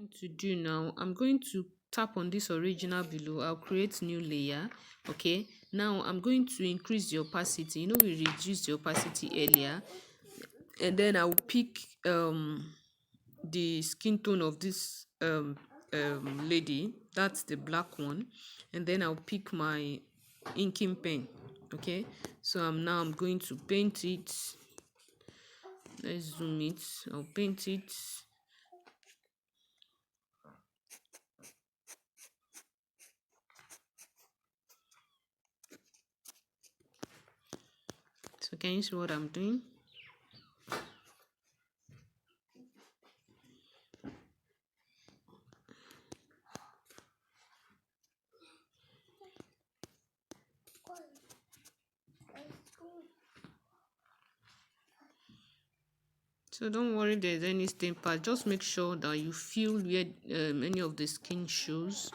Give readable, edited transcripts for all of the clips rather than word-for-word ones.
To do now, I'm going to tap on this original below. I'll create new layer. Okay, now I'm going to increase the opacity. We reduced the opacity earlier, and then I'll pick the skin tone of this lady. That's the black one. And then I'll pick my inking pen. Okay, so I'm going to paint it. Let's zoom it. I'll paint it. So can you see what I'm doing? So don't worry if there's any stain part. Just make sure that you feel where any of the skin shows.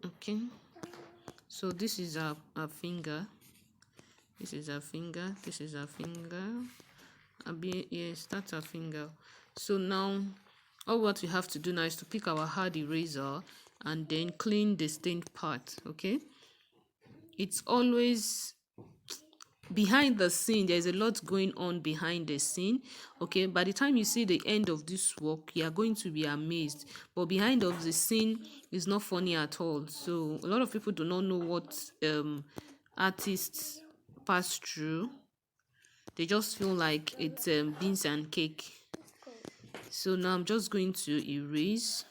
Okay. So this is our finger. This is our finger. This is our finger. Yes, that's our finger. So now, all what we have to do now is to pick our hard eraser and then clean the stained part. Okay. It's always behind the scene. There's a lot going on behind the scene. Okay, by the time you see the end of this work, you are going to be amazed. But behind of the scene is not funny at all. So a lot of people do not know what artists pass through. They just feel like it's beans and cake. So now I'm just going to erase.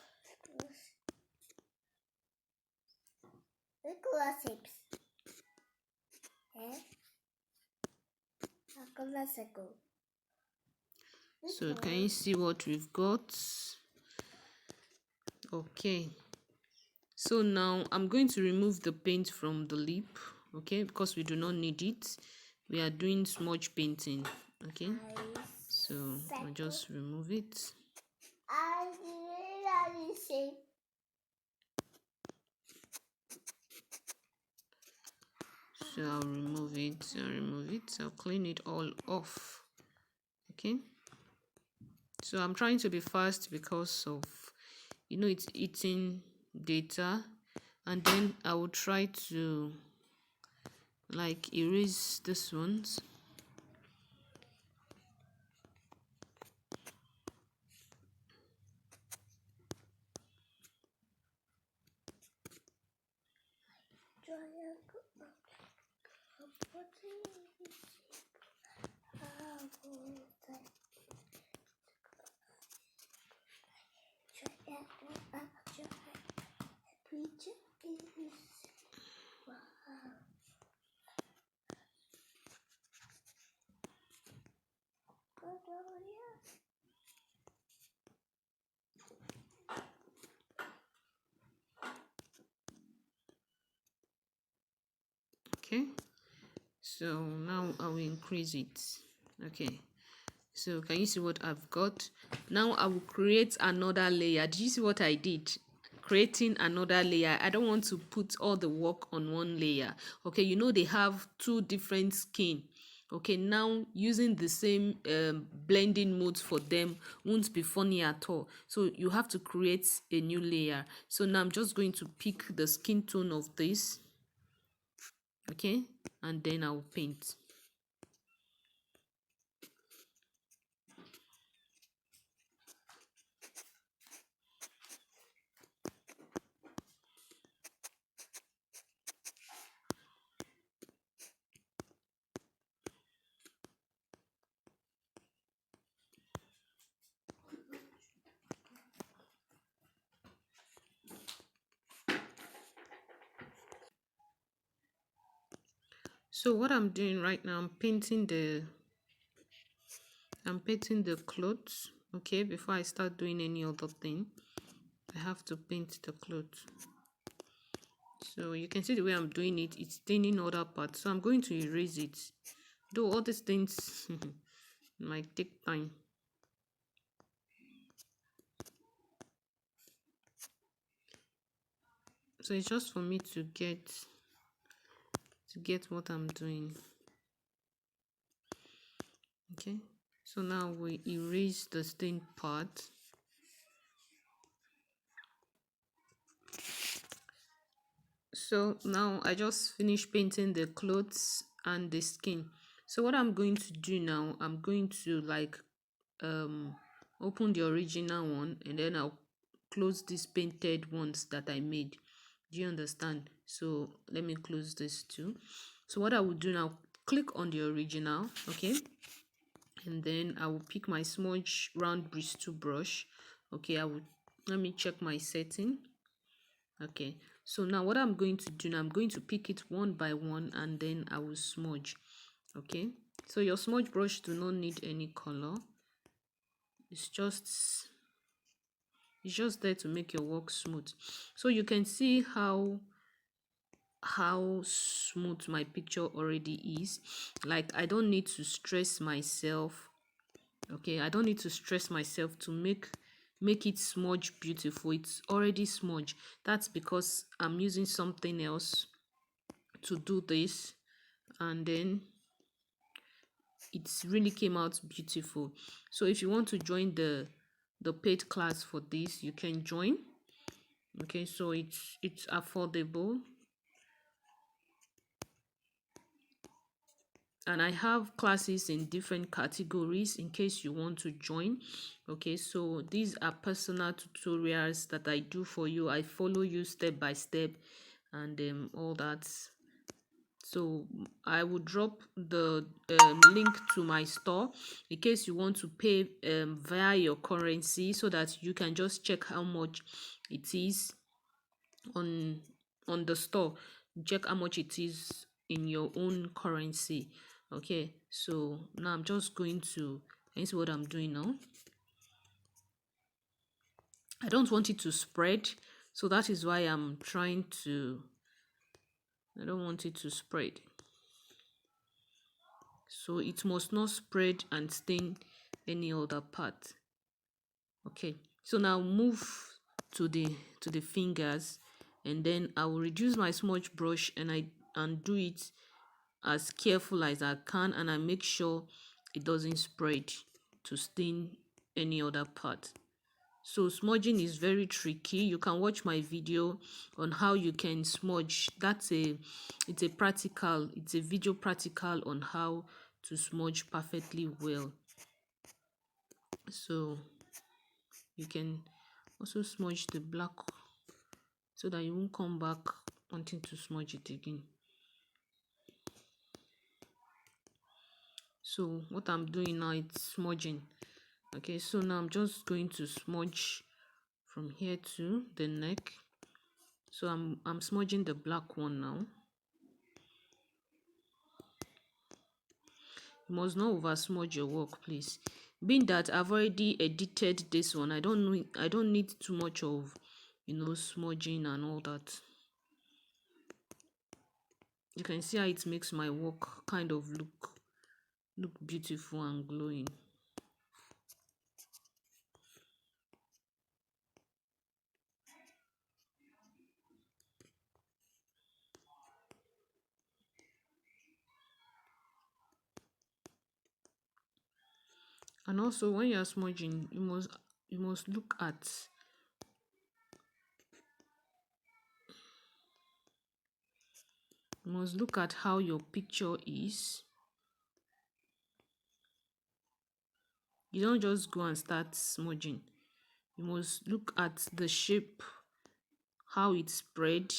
So can you see what we've got? Okay, so now I'm going to remove the paint from the lip. Okay, because we do not need it. We are doing smudge painting. Okay, so I'll just remove it. So I'll remove it. I'll clean it all off. Okay, so I'm trying to be fast because of it's eating data, and then I will try to like erase this ones. Okay, so now I will increase it. Okay, so can you see what I've got? Now I will create another layer. Did you see what I did? Creating another layer. I don't want to put all the work on one layer. Okay, they have two different skin. Okay, now using the same blending modes for them won't be funny at all. So you have to create a new layer. So now I'm just going to pick the skin tone of this. Okay, and then I'll paint. So what I'm doing right now, I'm painting the clothes. Okay, before I start doing any other thing, I have to paint the clothes. So you can see the way I'm doing it, it's staining other parts. So I'm going to erase it. Though all these things might take time. So it's just for me to get what I'm doing. Okay, So now we erase the stain part. So now I just finished painting the clothes and the skin. So what I'm going to do now, I'm going to like open the original one, and then I'll close these painted ones that I made. Do you understand? So let me close this too. So what I will do now, click on the original, okay, and then I will pick my smudge round bristle brush. Okay, let me check my setting. Okay, so now what I'm going to do now, I'm going to pick it one by one, and then I will smudge. Okay, so your smudge brush do not need any color. It's just there to make your work smooth. So you can see how smooth my picture already is. Like, I don't need to stress myself. Okay, I don't need to stress myself to make it smudge beautiful. It's already smudge. That's because I'm using something else to do this, and then it really came out beautiful. So if you want to join the paid class for this, you can join. Okay, so it's affordable, and I have classes in different categories in case you want to join. Okay, so these are personal tutorials that I do for you. I follow you step by step, and all that. So I will drop the link to my store in case you want to pay via your currency, so that you can just check how much it is on the store. Check how much it is in your own currency. Okay, so now I'm just going to, can you see what I'm doing now? I don't want it to spread, so that is why I'm trying to, I don't want it to spread. So it must not spread and stain any other part. Okay, so now move to the fingers, and then I will reduce my smudge brush, and do it as careful as I can, and I make sure it doesn't spread to stain any other part. So smudging is very tricky. You can watch my video on how you can smudge. It's a video practical on how to smudge perfectly well. So you can also smudge the black so that you won't come back wanting to smudge it again. So what I'm doing now, it's smudging. Okay, so now I'm just going to smudge from here to the neck. So I'm smudging the black one now. You must not over smudge your work, please. Being that I've already edited this one, I don't need too much of smudging and all that. You can see how it makes my work kind of look beautiful and glowing. And also, when you're smudging, you must look at how your picture is. You don't just go and start smudging. You must look at the shape, how it spread.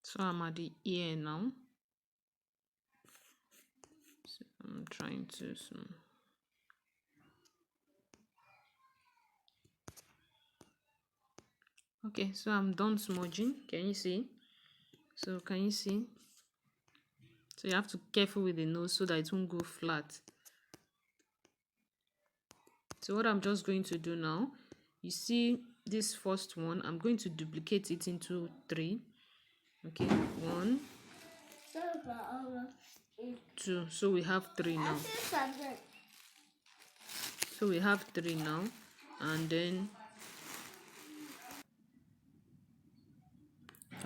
So I'm at the ear now. So I'm trying to Okay, so I'm done smudging. Can you see? So can you see? So you have to be careful with the nose so that it won't go flat. So what I'm just going to do now, you see this first one, I'm going to duplicate it into 3. Okay, 1, 2. So we have 3 now. So we have 3 now, and then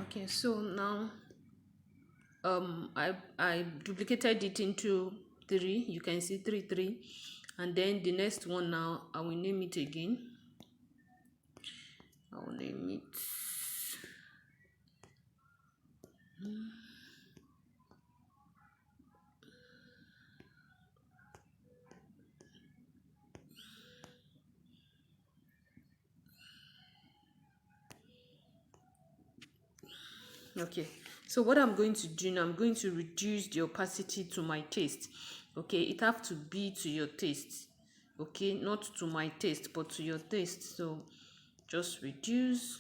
okay, so now I duplicated it into 3. You can see 3 3, and then the next one now I will name it again. I will name it okay. So what I'm going to do now, I'm going to reduce the opacity to my taste. Okay, it have to be to your taste. Okay, not to my taste but to your taste. So just reduce.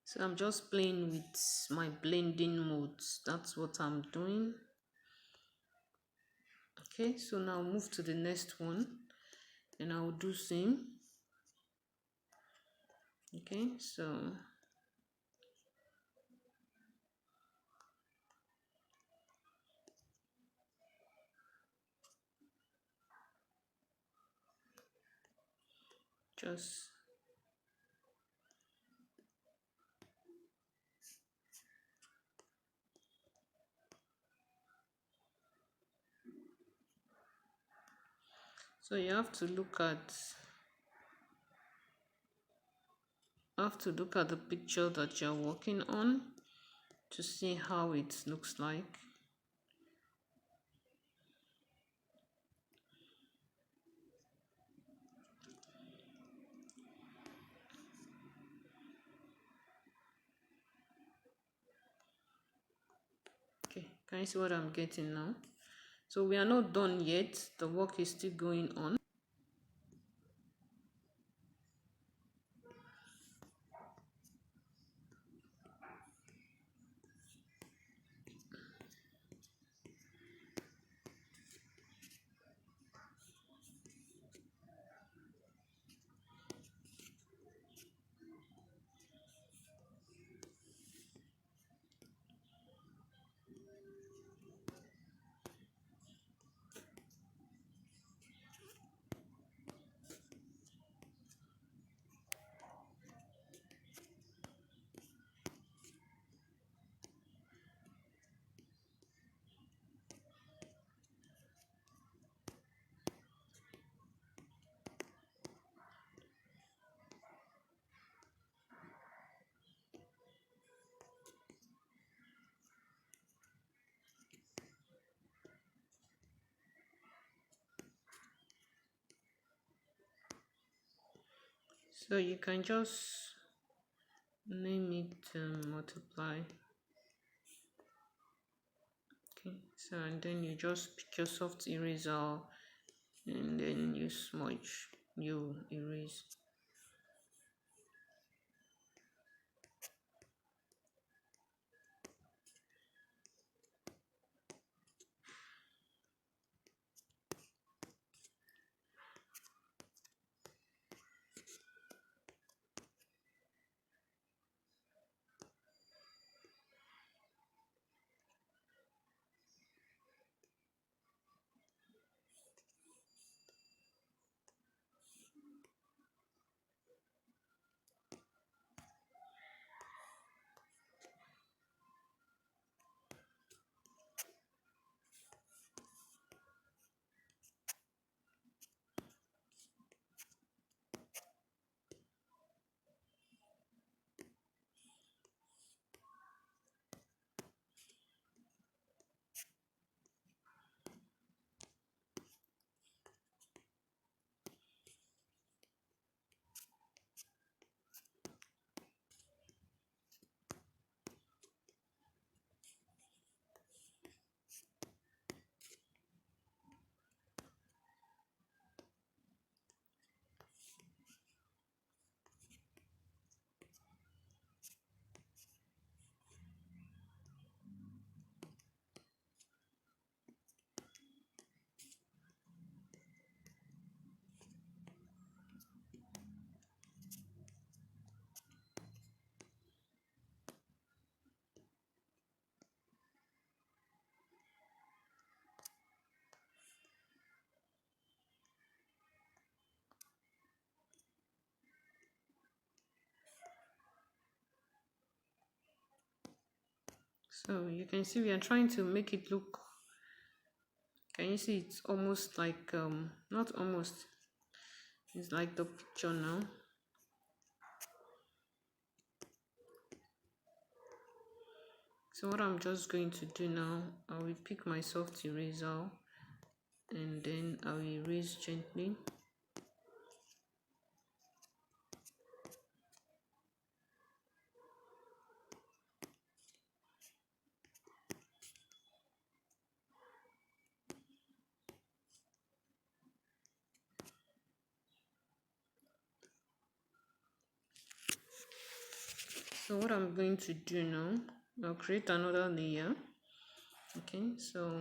So I'm just playing with my blending modes. That's what I'm doing. Okay, so now move to the next one and I'll do same. Okay, so just so you have to look at the picture that you're working on to see how it looks like. Okay, can you see what I'm getting now? So we are not done yet, the work is still going on. So you can just name it multiply. Okay, so and then you just pick your soft eraser and then you smudge, you erase. So you can see we are trying to make it look, can you see it's almost like not almost, it's like the picture now. So what I'm just going to do now, I will pick my soft eraser and then I will erase gently. So what I'm going to do now, I'll create another layer. Okay, so